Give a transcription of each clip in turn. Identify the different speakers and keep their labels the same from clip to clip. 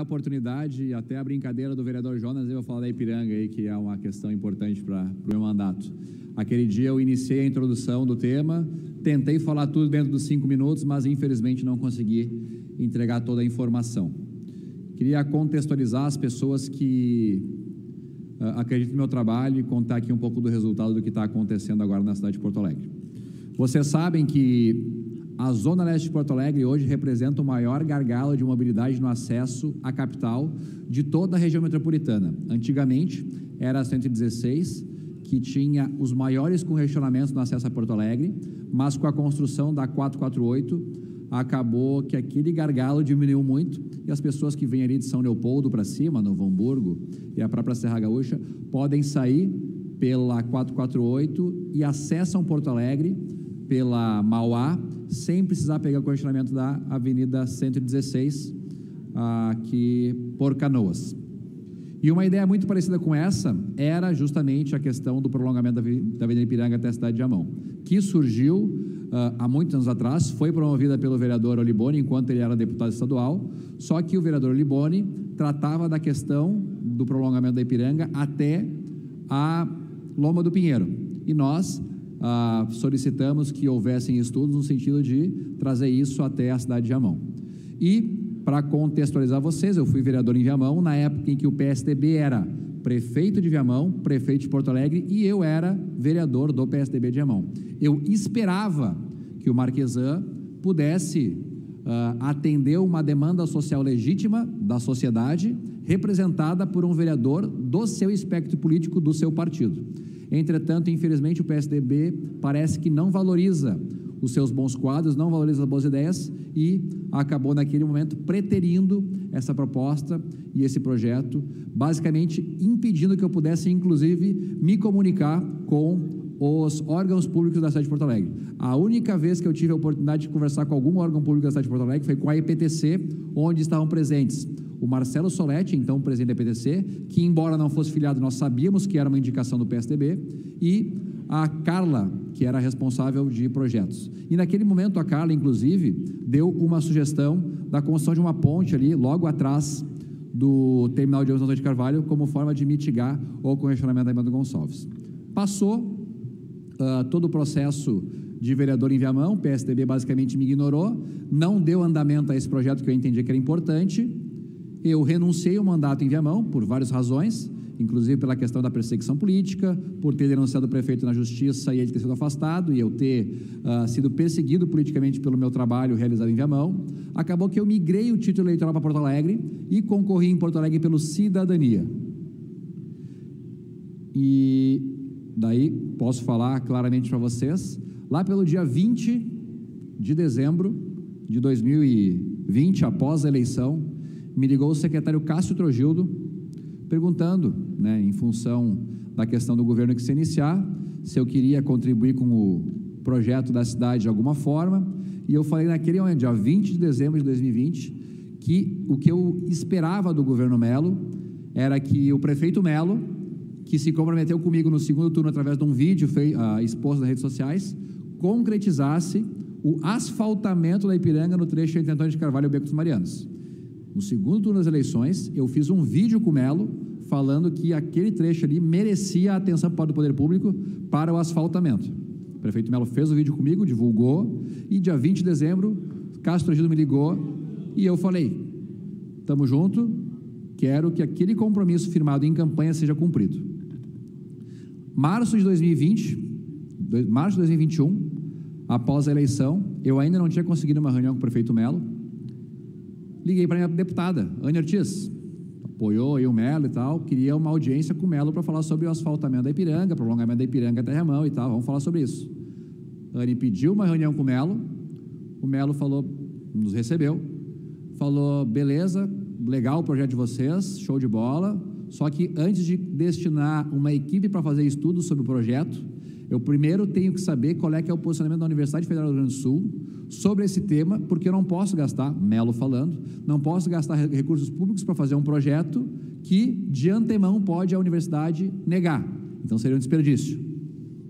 Speaker 1: A oportunidade e até a brincadeira do vereador Jonas, eu vou falar da Ipiranga aí, que é uma questão importante para o meu mandato. Aquele dia eu iniciei a introdução do tema, tentei falar tudo dentro dos 5 minutos, mas infelizmente não consegui entregar toda a informação. Queria contextualizar as pessoas que acreditam no meu trabalho e contar aqui um pouco do resultado do que está acontecendo agora na cidade de Porto Alegre. Vocês sabem que a Zona Leste de Porto Alegre hoje representa o maior gargalo de mobilidade no acesso à capital de toda a região metropolitana. Antigamente, era a 116, que tinha os maiores congestionamentos no acesso a Porto Alegre, mas com a construção da 448, acabou que aquele gargalo diminuiu muito e as pessoas que vêm ali de São Leopoldo para cima, Novo Hamburgo e a própria Serra Gaúcha, podem sair pela 448 e acessam Porto Alegre pela Mauá, sem precisar pegar o congestionamento da Avenida 116, aqui por Canoas. E uma ideia muito parecida com essa era justamente a questão do prolongamento da Avenida Ipiranga até a cidade de Viamão, que surgiu há muitos anos atrás, foi promovida pelo vereador Oliboni, enquanto ele era deputado estadual, só que o vereador Oliboni tratava da questão do prolongamento da Ipiranga até a Loma do Pinheiro. E nós solicitamos que houvessem estudos no sentido de trazer isso até a cidade de Viamão. E, para contextualizar vocês, eu fui vereador em Viamão na época em que o PSDB era prefeito de Viamão, prefeito de Porto Alegre, e eu era vereador do PSDB de Viamão. Eu esperava que o Marquesan pudesse atender uma demanda social legítima da sociedade, representada por um vereador do seu espectro político, do seu partido. Entretanto, infelizmente, o PSDB parece que não valoriza os seus bons quadros, não valoriza as boas ideias e acabou, naquele momento, preterindo essa proposta e esse projeto, basicamente impedindo que eu pudesse, inclusive, me comunicar com os órgãos públicos da cidade de Porto Alegre. A única vez que eu tive a oportunidade de conversar com algum órgão público da cidade de Porto Alegre foi com a EPTC, onde estavam presentes o Marcelo Soletti, então presidente da EPTC, que, embora não fosse filiado, nós sabíamos que era uma indicação do PSDB, e a Carla, que era responsável de projetos. E naquele momento a Carla, inclusive, deu uma sugestão da construção de uma ponte ali, logo atrás do terminal de ônibus Antônio de Carvalho, como forma de mitigar o congestionamento da Bento Gonçalves. Passou todo o processo de vereador em Viamão, o PSDB basicamente me ignorou, não deu andamento a esse projeto que eu entendia que era importante. Eu renunciei ao mandato em Viamão por várias razões, inclusive pela questão da perseguição política, por ter denunciado o prefeito na justiça e ele ter sido afastado, e eu ter sido perseguido politicamente pelo meu trabalho realizado em Viamão. Acabou que eu migrei o título eleitoral para Porto Alegre e concorri em Porto Alegre pelo Cidadania. E daí posso falar claramente para vocês, lá pelo dia 20 de dezembro de 2020, após a eleição, me ligou o secretário Cássio Trogildo, perguntando, em função da questão do governo que se iniciar, se eu queria contribuir com o projeto da cidade de alguma forma, e eu falei naquele momento, dia 20 de dezembro de 2020, que o que eu esperava do governo Melo era que o prefeito Melo, que se comprometeu comigo no segundo turno através de um vídeo exposto nas redes sociais, concretizasse o asfaltamento da Ipiranga no trecho entre Antônio de Carvalho e o Beco dos Marianos. No segundo turno das eleições, eu fiz um vídeo com o Melo, falando que aquele trecho ali merecia a atenção do poder público para o asfaltamento. O prefeito Melo fez o vídeo comigo, divulgou, e dia 20 de dezembro, Cássio Trogildo me ligou, e eu falei, estamos junto, quero que aquele compromisso firmado em campanha seja cumprido. Março de 2021, após a eleição, eu ainda não tinha conseguido uma reunião com o prefeito Melo. Liguei para a minha deputada, Anne Ortiz, apoiou aí o Melo e tal, queria uma audiência com o Melo para falar sobre o asfaltamento da Ipiranga, prolongamento da Ipiranga até Viamão e tal, vamos falar sobre isso. Anne pediu uma reunião com o Melo falou, nos recebeu, falou, beleza, legal o projeto de vocês, show de bola, só que antes de destinar uma equipe para fazer estudos sobre o projeto, eu primeiro tenho que saber qual é que é o posicionamento da Universidade Federal do Rio Grande do Sul sobre esse tema, porque eu não posso gastar, Melo falando, não posso gastar recursos públicos para fazer um projeto que, de antemão, pode a universidade negar. Então, seria um desperdício.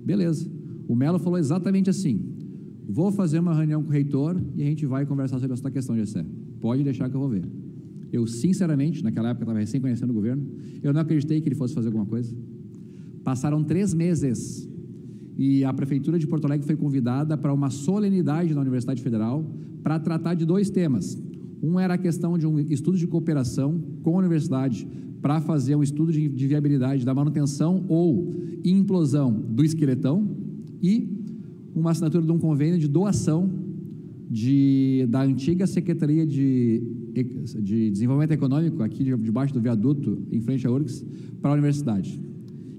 Speaker 1: Beleza. O Melo falou exatamente assim, vou fazer uma reunião com o reitor e a gente vai conversar sobre essa questão, Gessé. Pode deixar que eu vou ver. Eu, sinceramente, naquela época, estava recém conhecendo o governo, eu não acreditei que ele fosse fazer alguma coisa. Passaram 3 meses e a Prefeitura de Porto Alegre foi convidada para uma solenidade na Universidade Federal para tratar de 2 temas. Um era a questão de um estudo de cooperação com a universidade para fazer um estudo de viabilidade da manutenção ou implosão do esqueletão e uma assinatura de um convênio de doação da antiga Secretaria de Desenvolvimento Econômico, aqui debaixo do viaduto, em frente à URGS, para a universidade.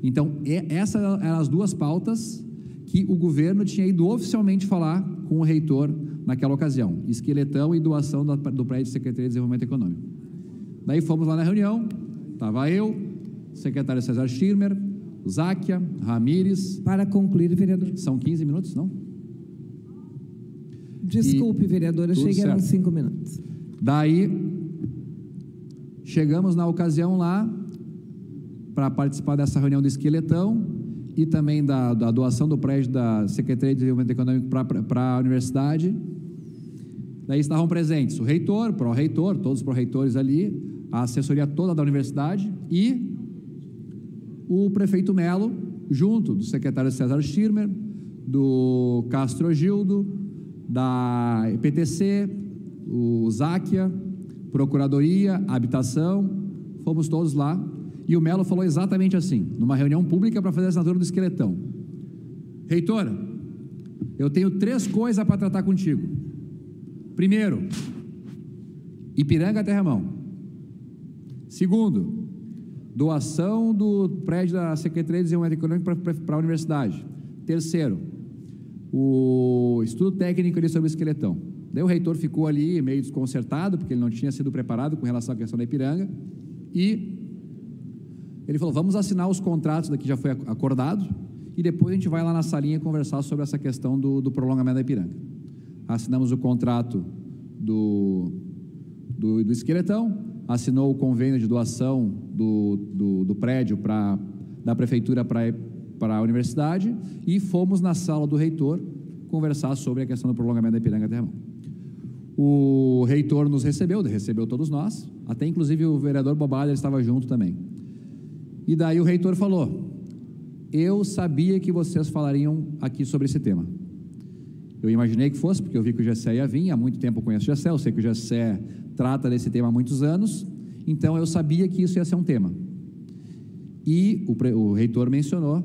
Speaker 1: Então, essas eram as 2 pautas que o governo tinha ido oficialmente falar com o reitor naquela ocasião, esqueletão e doação do prédio de Secretaria de Desenvolvimento Econômico. Daí fomos lá na reunião, estava eu, secretário César Schirmer, Záquia, Ramires.
Speaker 2: Para concluir, vereador.
Speaker 1: São 15 minutos, não?
Speaker 2: Desculpe, vereador, achei que eram 5 minutos.
Speaker 1: Daí, chegamos na ocasião lá, para participar dessa reunião do esqueletão e também da doação do prédio da Secretaria de Desenvolvimento Econômico para a universidade. Daí estavam presentes o reitor, pró-reitor, todos os pró-reitores ali, a assessoria toda da universidade e o prefeito Melo, junto do secretário César Schirmer, do Castro Gildo, da EPTC, o Záquia, Procuradoria, Habitação, fomos todos lá. E o Melo falou exatamente assim, numa reunião pública para fazer a assinatura do esqueletão: reitora, eu tenho 3 coisas para tratar contigo. Primeiro, Ipiranga Terramão. Segundo, doação do prédio da Secretaria de Desenvolvimento Econômico para a universidade. Terceiro, o estudo técnico ali sobre o esqueletão. Daí o reitor ficou ali meio desconcertado, porque ele não tinha sido preparado com relação à questão da Ipiranga, e ele falou: vamos assinar os contratos daqui, já foi acordado, e depois a gente vai lá na salinha conversar sobre essa questão do prolongamento da Ipiranga. Assinamos o contrato do esqueletão, assinou o convênio de doação do prédio da prefeitura para a universidade e fomos na sala do reitor conversar sobre a questão do prolongamento da Ipiranga Terramão. O reitor nos recebeu todos nós, até inclusive o vereador Bobalha estava junto também. E daí o reitor falou: eu sabia que vocês falariam aqui sobre esse tema. Eu imaginei que fosse, porque eu vi que o Gessé ia vir, há muito tempo eu conheço o Gessé, eu sei que o Gessé trata desse tema há muitos anos, então eu sabia que isso ia ser um tema. E o reitor mencionou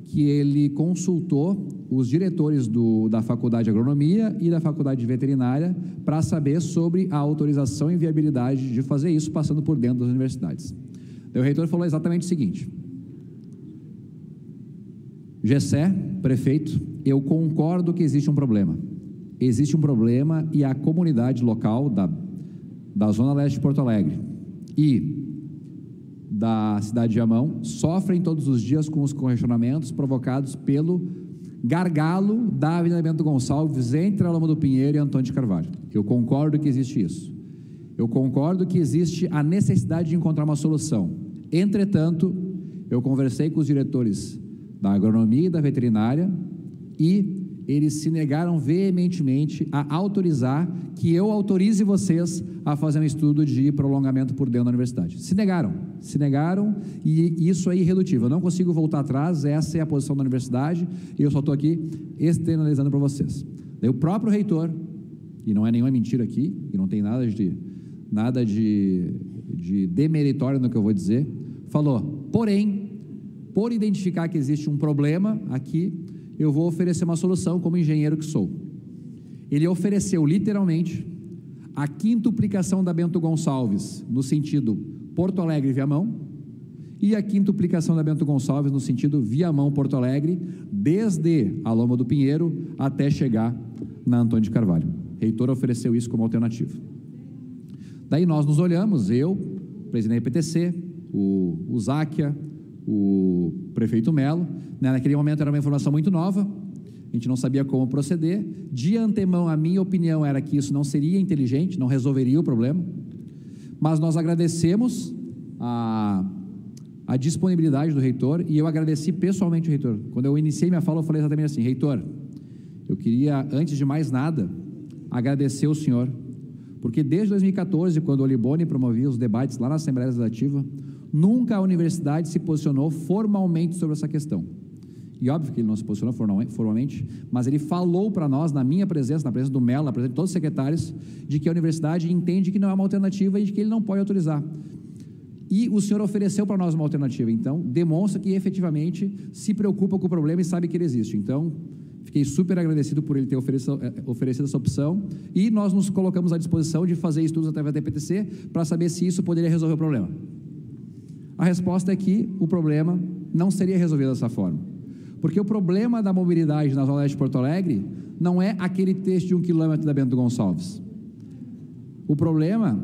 Speaker 1: que ele consultou os diretores da Faculdade de Agronomia e da Faculdade de Veterinária para saber sobre a autorização e viabilidade de fazer isso passando por dentro das universidades. Daí o reitor falou exatamente o seguinte: Gessé, prefeito, eu concordo que existe um problema. Existe um problema e a comunidade local da Zona Leste de Porto Alegre e da cidade de Viamão sofrem todos os dias com os congestionamentos provocados pelo gargalo da Avenida Bento Gonçalves entre a Loma do Pinheiro e Antônio de Carvalho. Eu concordo que existe isso. Eu concordo que existe a necessidade de encontrar uma solução. Entretanto, eu conversei com os diretores da agronomia e da veterinária e eles se negaram veementemente a autorizar que eu autorize vocês a fazer um estudo de prolongamento por dentro da universidade. Se negaram e isso é irredutível. Eu não consigo voltar atrás, essa é a posição da universidade e eu só estou aqui externalizando para vocês. Daí o próprio reitor, e não é nenhuma mentira aqui, e não tem nada de demeritório no que eu vou dizer, falou: porém, por identificar que existe um problema aqui, eu vou oferecer uma solução como engenheiro que sou. Ele ofereceu literalmente a quintuplicação da Bento Gonçalves no sentido Porto Alegre e Viamão e a quintuplicação da Bento Gonçalves no sentido Viamão-Porto Alegre, desde a Loma do Pinheiro até chegar na Antônio de Carvalho. O reitor ofereceu isso como alternativa. Daí nós nos olhamos, eu, o presidente da EPTC, o Záquia, o prefeito Melo, né? Naquele momento era uma informação muito nova, a gente não sabia como proceder. De antemão, a minha opinião era que isso não seria inteligente, não resolveria o problema, mas nós agradecemos a disponibilidade do reitor e eu agradeci pessoalmente o reitor. Quando eu iniciei minha fala, eu falei exatamente assim: reitor, eu queria, antes de mais nada, agradecer o senhor, Porque desde 2014, quando o Oliboni promovia os debates lá na Assembleia Legislativa, nunca a universidade se posicionou formalmente sobre essa questão. E óbvio que ele não se posicionou formalmente, mas ele falou para nós, na minha presença, na presença do Mello, na presença de todos os secretários, de que a universidade entende que não é uma alternativa e de que ele não pode autorizar. E o senhor ofereceu para nós uma alternativa, então demonstra que efetivamente se preocupa com o problema e sabe que ele existe. Então, fiquei super agradecido por ele ter oferecido essa opção e nós nos colocamos à disposição de fazer estudos através da EPTC para saber se isso poderia resolver o problema. A resposta é que o problema não seria resolvido dessa forma, porque o problema da mobilidade na Zona Leste de Porto Alegre não é aquele trecho de 1 quilômetro da Bento Gonçalves. O problema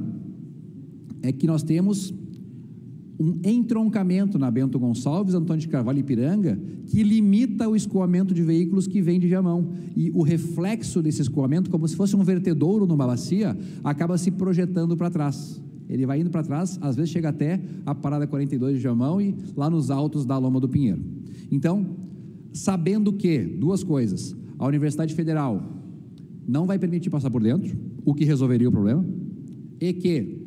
Speaker 1: é que nós temos um entroncamento na Bento Gonçalves, Antônio de Carvalho e Ipiranga, que limita o escoamento de veículos que vêm de Viamão. E o reflexo desse escoamento, como se fosse um vertedouro numa bacia, acaba se projetando para trás. Ele vai indo para trás, às vezes chega até a parada 42 de Viamão e lá nos altos da Loma do Pinheiro. Então, sabendo que, duas coisas, a Universidade Federal não vai permitir passar por dentro, o que resolveria o problema, e que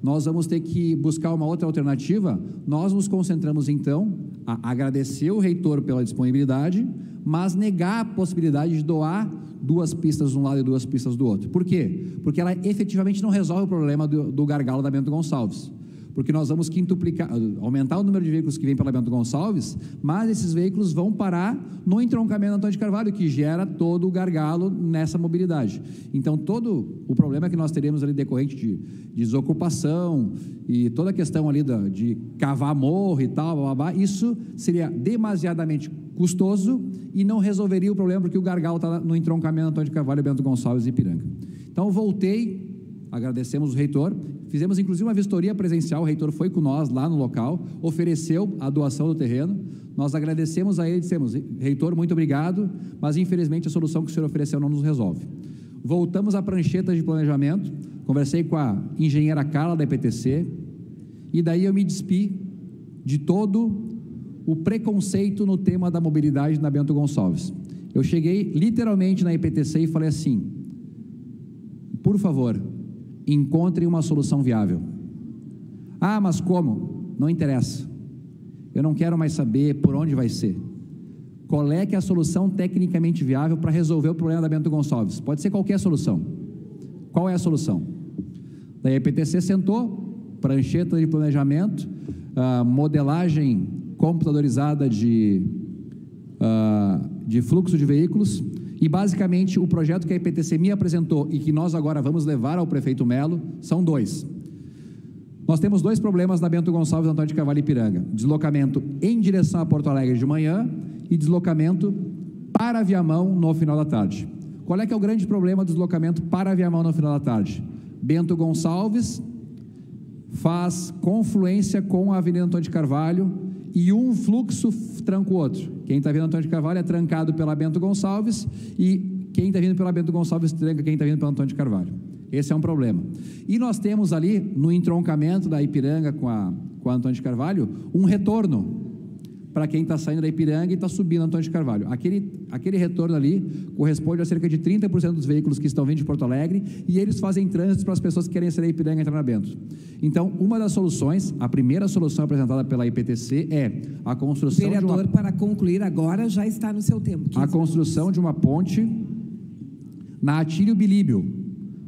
Speaker 1: nós vamos ter que buscar uma outra alternativa, nós nos concentramos então a agradecer o reitor pela disponibilidade, mas negar a possibilidade de doar 2 pistas de um lado e 2 pistas do outro. Por quê? Porque ela efetivamente não resolve o problema do gargalo da Bento Gonçalves. Porque nós vamos aumentar o número de veículos que vêm pela Bento Gonçalves, mas esses veículos vão parar no entroncamento Antônio de Carvalho, que gera todo o gargalo nessa mobilidade. Então, todo o problema que nós teremos ali decorrente de desocupação e toda a questão ali de cavar morro e tal, blá, blá, blá, isso seria demasiadamente custoso e não resolveria o problema, porque o gargalo está no entroncamento Antônio de Carvalho, Bento Gonçalves e Ipiranga. Então, voltei, agradecemos o reitor, fizemos inclusive uma vistoria presencial, o reitor foi com nós lá no local, ofereceu a doação do terreno, nós agradecemos a ele, dissemos, reitor, muito obrigado, mas infelizmente a solução que o senhor ofereceu não nos resolve. Voltamos à prancheta de planejamento, conversei com a engenheira Carla da EPTC, e daí eu me despi de todo o preconceito no tema da mobilidade na Bento Gonçalves. Eu cheguei literalmente na EPTC e falei assim, por favor, encontrem uma solução viável. Ah, mas como? Não interessa. Eu não quero mais saber por onde vai ser. Qual é que é a solução tecnicamente viável para resolver o problema da Bento Gonçalves? Pode ser qualquer solução. Qual é a solução? Daí a EPTC sentou, prancheta de planejamento, modelagem computadorizada de fluxo de veículos, e basicamente o projeto que a EPTC me apresentou e que nós agora vamos levar ao prefeito Mello são 2. Nós temos 2 problemas na Bento Gonçalves, Antônio de Carvalho e Ipiranga: deslocamento em direção a Porto Alegre de manhã e deslocamento para Viamão no final da tarde. Qual é que é o grande problema do deslocamento para Viamão no final da tarde? Bento Gonçalves faz confluência com a Avenida Antônio de Carvalho e um fluxo tranca o outro. Quem está vindo Antônio de Carvalho é trancado pela Bento Gonçalves e quem está vindo pela Bento Gonçalves tranca quem está vindo pela Antônio de Carvalho. Esse é um problema. E nós temos ali, no entroncamento da Ipiranga com a Antônio de Carvalho, um retorno para quem está saindo da Ipiranga e está subindo Antônio de Carvalho. Aquele retorno ali corresponde a cerca de 30% dos veículos que estão vindo de Porto Alegre e eles fazem trânsito para as pessoas que querem sair da Ipiranga e entrar na Bento. Então, uma das soluções, a primeira solução apresentada pela IPTC é a construção
Speaker 2: vereador, para concluir agora, já está no seu tempo.
Speaker 1: A construção de uma ponte na Atílio Bilíbio,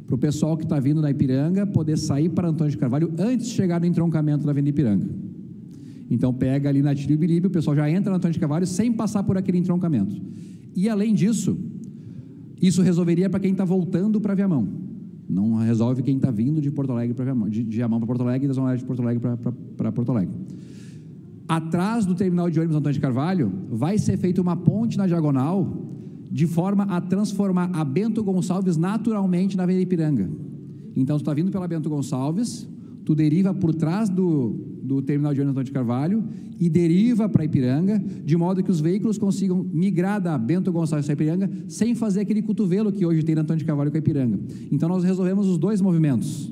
Speaker 1: para o pessoal que está vindo da Ipiranga poder sair para Antônio de Carvalho antes de chegar no entroncamento da Avenida Ipiranga. Então, pega ali na Atílio Bilíbio, o pessoal já entra no Antônio de Carvalho sem passar por aquele entroncamento. E, além disso, isso resolveria para quem está voltando para Viamão. Não resolve quem está vindo de Porto Alegre para Viamão, de Viamão para Porto Alegre e da Zona Leste de Porto Alegre para Porto Alegre. Atrás do terminal de ônibus Antônio de Carvalho, vai ser feita uma ponte na diagonal, de forma a transformar a Bento Gonçalves naturalmente na Avenida Ipiranga. Então, tu está vindo pela Bento Gonçalves, tu deriva por trás do terminal de ônibus Antônio de Carvalho e deriva para Ipiranga, de modo que os veículos consigam migrar da Bento Gonçalves para Ipiranga, sem fazer aquele cotovelo que hoje tem na Antônio de Carvalho com a Ipiranga. Então, nós resolvemos os 2 movimentos,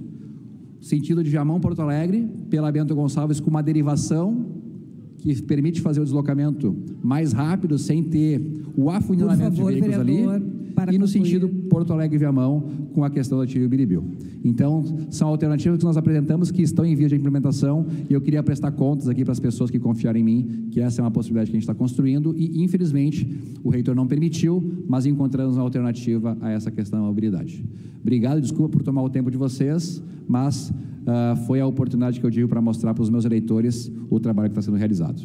Speaker 1: sentido de Viamão, Porto Alegre, pela Bento Gonçalves, com uma derivação que permite fazer o deslocamento mais rápido, sem ter o afunilamento de veículos vereador, ali. e no sentido Porto Alegre e Viamão, com a questão da Tilho Biribiu. Então, são alternativas que nós apresentamos que estão em via de implementação, e eu queria prestar contas aqui para as pessoas que confiaram em mim, que essa é uma possibilidade que a gente está construindo, e infelizmente o reitor não permitiu, mas encontramos uma alternativa a essa questão da mobilidade. Obrigado, desculpa por tomar o tempo de vocês, mas foi a oportunidade que eu tive para mostrar para os meus eleitores o trabalho que está sendo realizado.